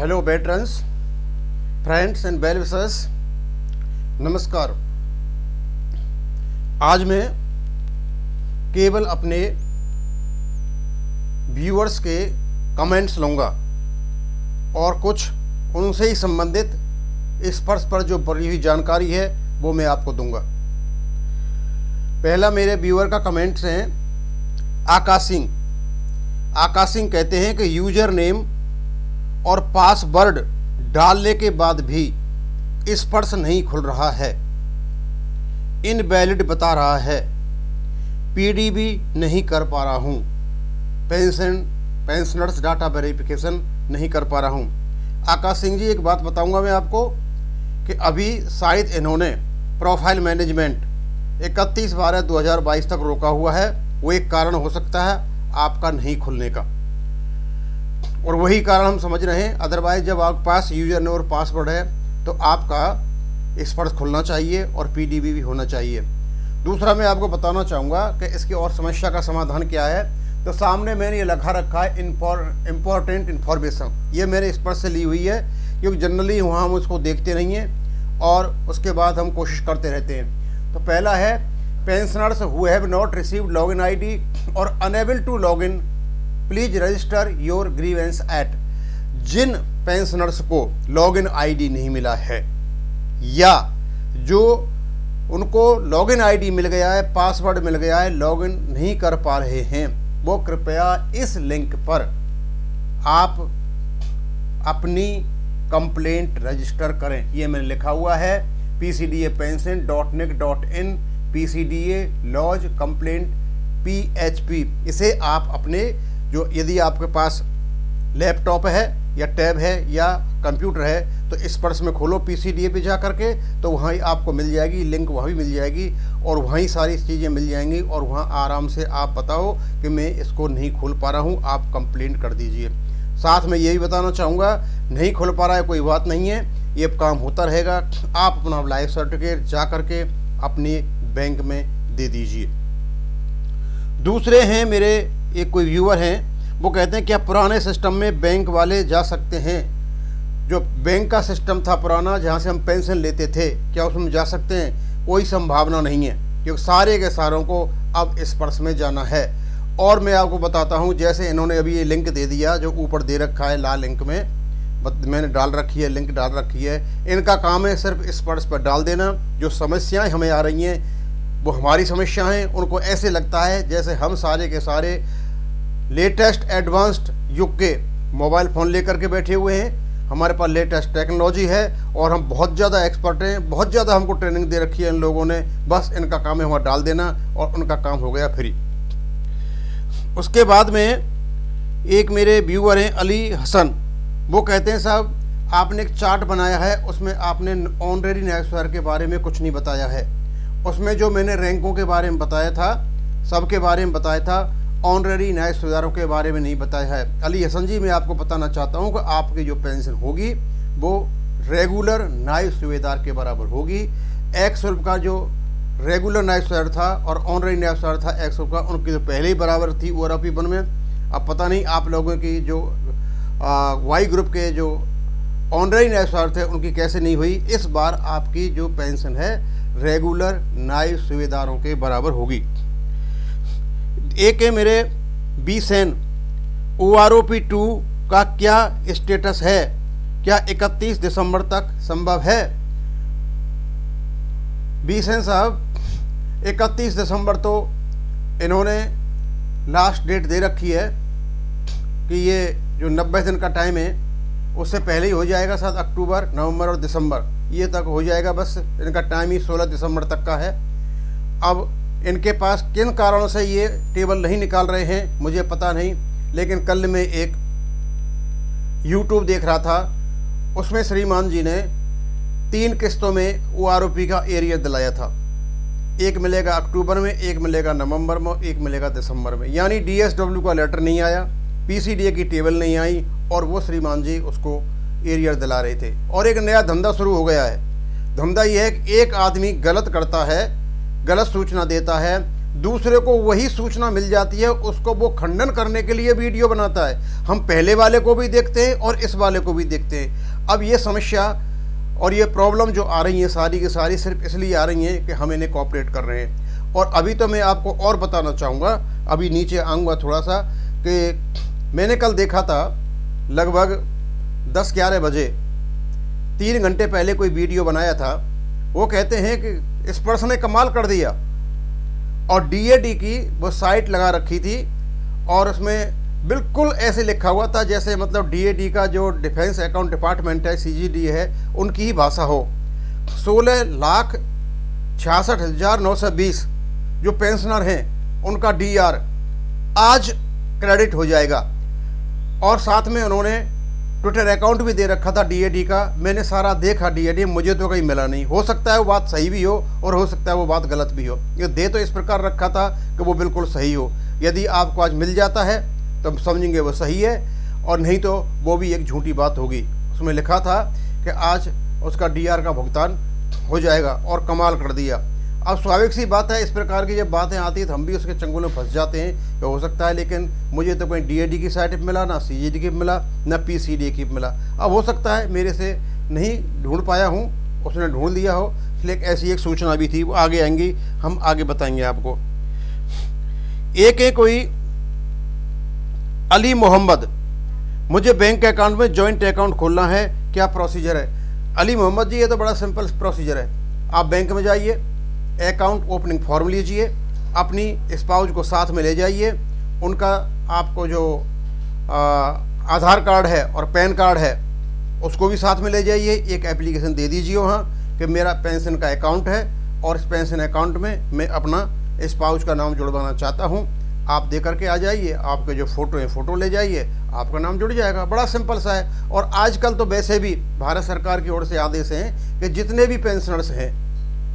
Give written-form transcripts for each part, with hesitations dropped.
Hello veterans, friends and well wishers, नमस्कार। आज मैं केवल अपने व्यूअर्स के कमेंट्स लूँगा और कुछ उनसे ही संबंधित स्पर्श पर जो पड़ी हुई जानकारी है वो मैं आपको दूंगा। पहला मेरे व्यूअर का कमेंट्स हैं आकाश सिंह। आकाश सिंह कहते हैं कि यूजर नेम और पासवर्ड डालने के बाद भी स्पर्श नहीं खुल रहा है, इनवैलिड बता रहा है, पीडीबी नहीं कर पा रहा हूँ, पेंशनर्स डाटा वेरिफिकेशन नहीं कर पा रहा हूँ। आकाश सिंह जी, एक बात बताऊंगा मैं आपको कि अभी शायद इन्होंने प्रोफाइल मैनेजमेंट 31/12/2022 तक रोका हुआ है। वो एक कारण हो सकता है आपका नहीं खुलने का, और वही कारण हम समझ रहे हैं। अदरवाइज जब आपके पास यूजर नेम और पासवर्ड है तो आपका स्पर्श खुलना चाहिए और पीडीबी भी होना चाहिए। दूसरा मैं आपको बताना चाहूँगा कि इसकी और समस्या का समाधान क्या है। तो सामने मैंने ये लिखा रखा है इम्पोर्टेंट इन्फॉर्मेशन, ये मेरे स्पर्श से ली हुई है, क्योंकि जनरली वहाँ हम उसको देखते नहीं हैं और उसके बाद हम कोशिश करते रहते हैं। तो पहला है pensioners who have not received login ID और unable to login please register your grievance at. जिन पेंशनर्स को लॉगिन आईडी नहीं मिला है या जो उनको लॉगिन आईडी मिल गया है, पासवर्ड मिल गया है, लॉगिन नहीं कर पा रहे हैं, वो कृपया इस लिंक पर आप अपनी कंप्लेंट रजिस्टर करें। ये मैंने लिखा हुआ है pcdapension.nic.in pcda laws complaint PHP। इसे आप अपने जो यदि आपके पास लैपटॉप है या टैब है या कंप्यूटर है तो स्पर्श में खोलो PCDA पे जा करके, तो वहीं आपको मिल जाएगी लिंक, वहाँ भी मिल जाएगी और वहीं सारी चीज़ें मिल जाएंगी और वहाँ आराम से आप बताओ कि मैं इसको नहीं खोल पा रहा हूँ, आप कंप्लेंट कर दीजिए। साथ में ये भी बताना चाहूँगा, नहीं खोल पा रहा है कोई बात नहीं है, ये काम होता रहेगा। आप अपना लाइफ सर्टिफिकेट जा करके अपने बैंक में दे दीजिए। दूसरे हैं मेरे एक कोई व्यूअर हैं, वो कहते हैं क्या पुराने सिस्टम में बैंक वाले जा सकते हैं? जो बैंक का सिस्टम था पुराना जहाँ से हम पेंशन लेते थे, क्या उसमें जा सकते हैं? कोई संभावना नहीं है, क्योंकि सारे के सारों को अब स्पर्श में जाना है। और मैं आपको बताता हूँ, जैसे इन्होंने अभी ये लिंक दे दिया जो ऊपर दे रखा है लाल लिंक में, मैंने डाल रखी है, लिंक डाल रखी है। इनका काम है सिर्फ स्पर्श पर डाल देना। जो समस्याएँ हमें आ रही हैं वो हमारी समस्या हैं। उनको ऐसे लगता है जैसे हम सारे के सारे लेटेस्ट एडवांस्ड युग के मोबाइल फ़ोन लेकर के बैठे हुए हैं, हमारे पास लेटेस्ट टेक्नोलॉजी है और हम बहुत ज़्यादा एक्सपर्ट हैं, बहुत ज़्यादा हमको ट्रेनिंग दे रखी है इन लोगों ने। बस इनका काम है वहाँ डाल देना और उनका काम हो गया फ्री। उसके बाद में एक मेरे व्यूअर हैं अली हसन, वो कहते हैं साहब आपने एक चार्ट बनाया है, उसमें आपने ऑनरेरी न्यायस्वर के बारे में कुछ नहीं बताया है। उसमें जो मैंने रैंकों के बारे में बताया था, सबके बारे में बताया था, ऑनरेरी न्याय सुधारों के बारे में नहीं बताया है। अली हसन जी, मैं आपको बताना चाहता हूं कि आपकी जो पेंशन होगी वो रेगुलर न्याय सुवेदार के बराबर होगी। 100 रुपये का जो रेगुलर न्याय सुधार था और ऑनरेरी न्याय सुधार था 100 रुपये का, उनकी जो पहले ही बराबर थी ORP1 में। अब पता नहीं आप लोगों की जो वाई ग्रुप के जो ऑनरेरी न्याय सुधार थे उनकी कैसे नहीं हुई। इस बार आपकी जो पेंशन है रेगुलर न्याय सुवेदारों के बराबर होगी। एक है मेरे बी सेन, ORP2 का क्या स्टेटस है? क्या 31 दिसंबर तक संभव है? बी सेन साहब, 31 दिसंबर तो इन्होंने लास्ट डेट दे रखी है कि ये जो 90 दिन का टाइम है उससे पहले ही हो जाएगा। शायद अक्टूबर, नवंबर और दिसंबर ये तक हो जाएगा। बस इनका टाइम ही 16 दिसंबर तक का है। अब इनके पास किन कारणों से ये टेबल नहीं निकाल रहे हैं मुझे पता नहीं, लेकिन कल मैं एक YouTube देख रहा था, उसमें श्रीमान जी ने 3 किस्तों में ORP का एरियर दिलाया था। एक मिलेगा अक्टूबर में, एक मिलेगा नवंबर में, एक मिलेगा दिसंबर में। यानी DSW का लेटर नहीं आया, PCDA की टेबल नहीं आई और वो श्रीमान जी उसको एरियर दिला रहे थे। और एक नया धंधा शुरू हो गया है। धंधा ये है कि एक आदमी गलत करता है, गलत सूचना देता है, दूसरे को वही सूचना मिल जाती है, उसको वो खंडन करने के लिए वीडियो बनाता है। हम पहले वाले को भी देखते हैं और इस वाले को भी देखते हैं। अब ये समस्या और ये प्रॉब्लम जो आ रही है सारी की सारी सिर्फ इसलिए आ रही हैं कि हम इन्हें कोऑपरेट कर रहे हैं। और अभी तो मैं आपको और बताना चाहूँगा, अभी नीचे आऊँगा थोड़ा सा, कि मैंने कल देखा था लगभग 10-11 बजे, 3 घंटे पहले कोई वीडियो बनाया था। वो कहते हैं कि स्पर्श ने कमाल कर दिया, और डीएडी की वो साइट लगा रखी थी और उसमें बिल्कुल ऐसे लिखा हुआ था जैसे मतलब डीएडी का जो डिफेंस अकाउंट डिपार्टमेंट है, सीजीडी है, उनकी ही भाषा हो। 16,66,920 जो पेंशनर हैं उनका डीआर आज क्रेडिट हो जाएगा। और साथ में उन्होंने ट्विटर अकाउंट भी दे रखा था डीएडी का। मैंने सारा देखा डीएडी, मुझे तो कहीं मिला नहीं। हो सकता है वो बात सही भी हो और हो सकता है वो बात गलत भी हो। ये दे तो इस प्रकार रखा था कि वो बिल्कुल सही हो। यदि आपको आज मिल जाता है तो समझेंगे वो सही है, और नहीं तो वो भी एक झूठी बात होगी। उसमें लिखा था कि आज उसका डीआर का भुगतान हो जाएगा, और कमाल कर दिया। अब स्वाभाविक सी बात है, इस प्रकार की जब बातें आती हैं तो हम भी उसके चंगुल में फंस जाते हैं कि हो सकता है, लेकिन मुझे तो कोई डीएडी की साइट पे मिला, ना सीजीडी की मिला, ना पीसीडी की मिला। अब हो सकता है मेरे से नहीं ढूंढ पाया हूँ, उसने ढूंढ लिया हो, इसलिए ऐसी एक सूचना भी थी। वो आगे आएंगी, हम आगे बताएंगे आपको। एक कोई अली मोहम्मद, मुझे बैंक अकाउंट में जॉइंट अकाउंट खोलना है, क्या प्रोसीजर है? अली मोहम्मद जी, ये तो बड़ा सिंपल प्रोसीजर है। आप बैंक में जाइए, अकाउंट ओपनिंग फॉर्म लीजिए, अपनी स्पाउस को साथ में ले जाइए, उनका आपको जो आधार कार्ड है और पैन कार्ड है उसको भी साथ में ले जाइए। एक एप्लीकेशन दे दीजिए वहाँ कि मेरा पेंशन का अकाउंट है और इस पेंशन अकाउंट में मैं अपना स्पाउस का नाम जुड़वाना चाहता हूँ। आप दे करके आ जाइए, आपके जो फ़ोटो है फ़ोटो ले जाइए, आपका नाम जुड़ जाएगा। बड़ा सिंपल सा है। और आजकल तो वैसे भी भारत सरकार की ओर से आदेश हैं कि जितने भी पेंशनर्स हैं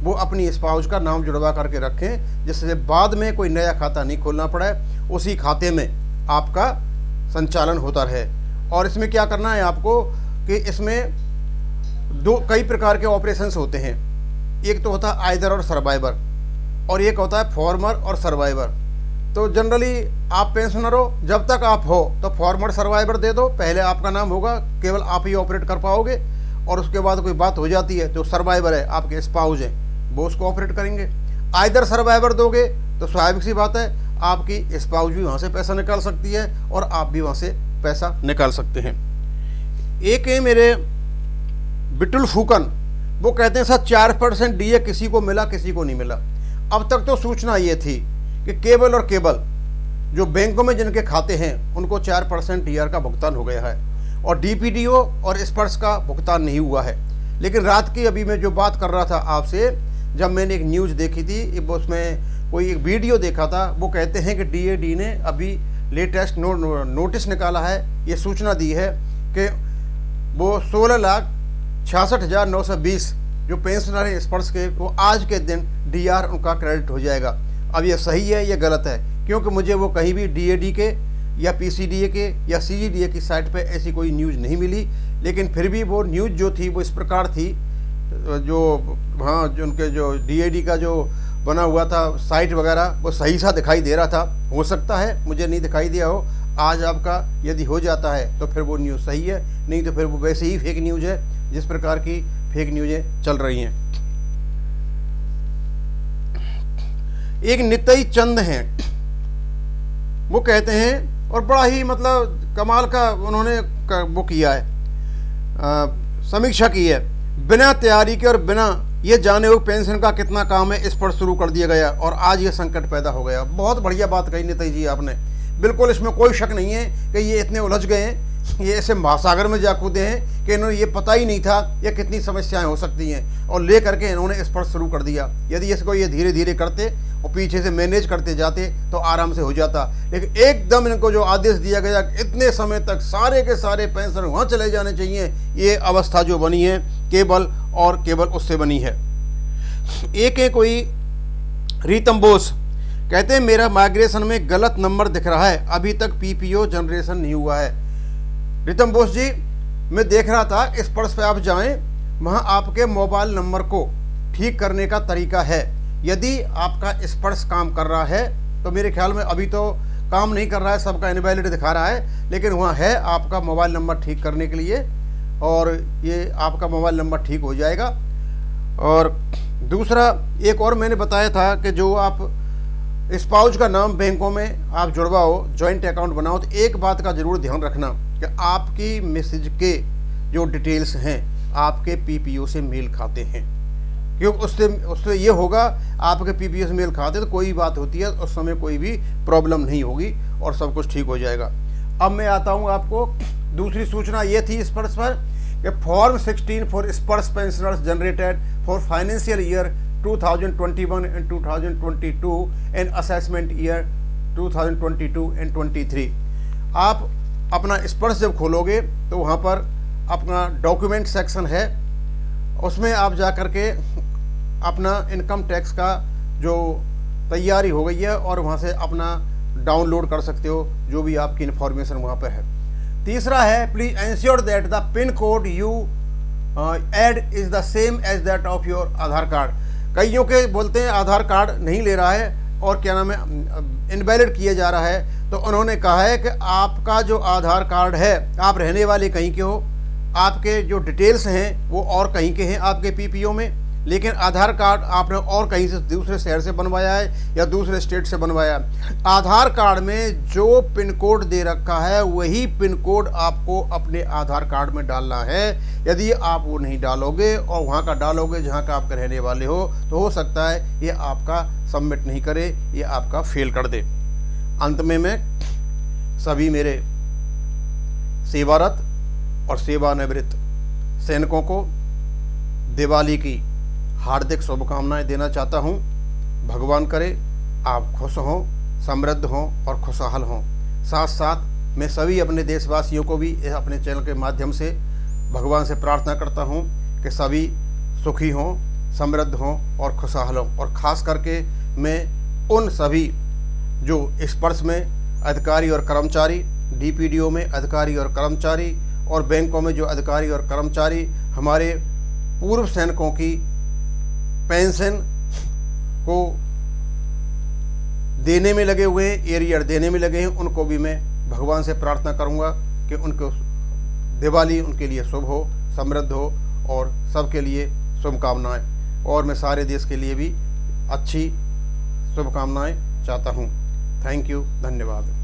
वो अपनी स्पाउस का नाम जुड़वा करके रखें, जिससे बाद में कोई नया खाता नहीं खोलना पड़े, उसी खाते में आपका संचालन होता रहे। और इसमें क्या करना है आपको कि इसमें कई प्रकार के ऑपरेशंस होते हैं। एक तो होता है आइदर और सर्वाइवर, और एक होता है फॉर्मर और सर्वाइवर। तो जनरली आप पेंशनर हो, जब तक आप हो तो फॉर्मर सर्वाइवर दे दो, पहले आपका नाम होगा, केवल आप ही ऑपरेट कर पाओगे। और उसके बाद कोई बात हो जाती है तो सर्वाइवर है, आपके स्पाउस हैं, वो उसको ऑपरेट करेंगे। आइदर सर्वाइवर दोगे तो स्वाभाविक सी बात है, आपकी स्पाउस भी वहाँ से पैसा निकाल सकती है और आप भी वहाँ से पैसा निकाल सकते हैं। एक है मेरे बिटुल फूकन, वो कहते हैं सर 4% डीए किसी को मिला, किसी को नहीं मिला। अब तक तो सूचना ये थी कि केबल और केबल जो बैंकों में जिनके खाते हैं उनको 4% डीआर का भुगतान हो गया है, और डीपीडीओ और स्पर्श का भुगतान नहीं हुआ है। लेकिन रात की अभी मैं जो बात कर रहा था आपसे, जब मैंने एक न्यूज़ देखी थी, उसमें कोई एक वीडियो देखा था, वो कहते हैं कि डीएडी ने अभी लेटेस्ट नोटिस निकाला है, ये सूचना दी है कि वो 16,66,920 जो पेंशनर हैं स्पर्श के, वो आज के दिन डीआर उनका क्रेडिट हो जाएगा। अब ये सही है या गलत है, क्योंकि मुझे वो कहीं भी डीएडी के या पीसीडीए के या सीजीडीए की साइट पे ऐसी कोई न्यूज़ नहीं मिली। लेकिन फिर भी वो न्यूज़ जो थी वो इस प्रकार थी, जो हाँ जो उनके जो डीएडी का जो बना हुआ था साइट वगैरह, वो सही सा दिखाई दे रहा था। हो सकता है मुझे नहीं दिखाई दिया हो। आज आपका यदि हो जाता है तो फिर वो न्यूज़ सही है, नहीं तो फिर वो वैसे ही फेक न्यूज़ है, जिस प्रकार की फेक न्यूज़ें चल रही हैं। एक नितई चंद हैं, वो कहते हैं, और बड़ा ही मतलब कमाल का उन्होंने वो किया है, समीक्षा की है, बिना तैयारी के और बिना ये जाने हुए पेंशन का कितना काम है इस पर शुरू कर दिया गया और आज ये संकट पैदा हो गया। बहुत बढ़िया बात कही नितई जी आपने, बिल्कुल इसमें कोई शक नहीं है कि ये इतने उलझ गए हैं, ये ऐसे महासागर में जा कूदे हैं कि इन्होंने ये पता ही नहीं था ये कितनी समस्याएं हो सकती हैं, और ले करके इन्होंने इस पर शुरू कर दिया। यदि इसको ये धीरे धीरे करते और पीछे से मैनेज करते जाते तो आराम से हो जाता। लेकिन एकदम इनको जो आदेश दिया गया इतने समय तक सारे के सारे पेंशन वहाँ चले जाने चाहिए, ये अवस्था जो बनी है केवल और केवल उससे बनी है। एक है कोई रीतम बोस, कहते हैं मेरा माइग्रेशन में गलत नंबर दिख रहा है, अभी तक पीपीओ जनरेशन नहीं हुआ है। रीतम बोस जी, मैं देख रहा था स्पर्श पे आप जाएं, वहाँ आपके मोबाइल नंबर को ठीक करने का तरीका है। यदि आपका स्पर्श काम कर रहा है तो मेरे ख्याल में अभी तो काम नहीं कर रहा है, सबका इनवैलिड दिखा रहा है, लेकिन वहाँ है आपका मोबाइल नंबर ठीक करने के लिए, और ये आपका मोबाइल नंबर ठीक हो जाएगा। और दूसरा एक और मैंने बताया था कि जो आप स्पाउस का नाम बैंकों में आप जुड़वाओ, जॉइंट अकाउंट बनाओ, तो एक बात का ज़रूर ध्यान रखना कि आपकी मैसेज के जो डिटेल्स हैं आपके पीपीओ से मेल खाते हैं, क्योंकि उससे ये होगा आपके पीपीओ से मेल खाते तो कोई बात होती है उस समय कोई भी प्रॉब्लम नहीं होगी और सब कुछ ठीक हो जाएगा। अब मैं आता हूँ आपको दूसरी सूचना ये थी स्पर्श पर कि फॉर्म 16 फॉर स्पर्श pensioners generated for financial year 2021 and 2022 and assessment year 2022 and 23। आप अपना स्पर्श जब खोलोगे तो वहाँ पर अपना डॉक्यूमेंट सेक्शन है, उसमें आप जा कर के अपना इनकम टैक्स का जो तैयारी हो गई है और वहाँ से अपना डाउनलोड कर सकते हो जो भी आपकी इन्फॉर्मेशन वहाँ पर है। तीसरा है please ensure that the pin code you add is the same as that of your Aadhaar card. कईयों के बोलते हैं आधार कार्ड नहीं ले रहा है और क्या नाम है इनवैलिड किया जा रहा है, तो उन्होंने कहा है कि आपका जो आधार कार्ड है, आप रहने वाले कहीं के हो, आपके जो डिटेल्स हैं वो और कहीं के हैं आपके पीपीओ में, लेकिन आधार कार्ड आपने और कहीं से दूसरे शहर से बनवाया है या दूसरे स्टेट से बनवाया। आधार कार्ड में जो पिन कोड दे रखा है वही पिन कोड आपको अपने आधार कार्ड में डालना है। यदि आप वो नहीं डालोगे और वहाँ का डालोगे जहाँ का आप रहने वाले हो, तो हो सकता है ये आपका सबमिट नहीं करे, ये आपका फेल कर दे। अंत में मैं सभी मेरे सेवारत और सेवानिवृत्त सैनिकों को दिवाली की हार्दिक शुभकामनाएं देना चाहता हूं। भगवान करे आप खुश हों, समृद्ध हों और खुशहाल हों। साथ साथ मैं सभी अपने देशवासियों को भी अपने चैनल के माध्यम से भगवान से प्रार्थना करता हूं कि सभी सुखी हों, समृद्ध हों और खुशहाल हों। और ख़ास करके मैं उन सभी जो स्पर्श में अधिकारी और कर्मचारी, डीपीडीओ में अधिकारी और कर्मचारी और बैंकों में जो अधिकारी और कर्मचारी हमारे पूर्व सैनिकों की पेंशन को देने में लगे हुए हैं, एरियर देने में लगे हैं, उनको भी मैं भगवान से प्रार्थना करूंगा कि उनको दिवाली उनके लिए शुभ हो, समृद्ध हो और सबके लिए शुभकामनाएं। और मैं सारे देश के लिए भी अच्छी शुभकामनाएं चाहता हूं। थैंक यू, धन्यवाद।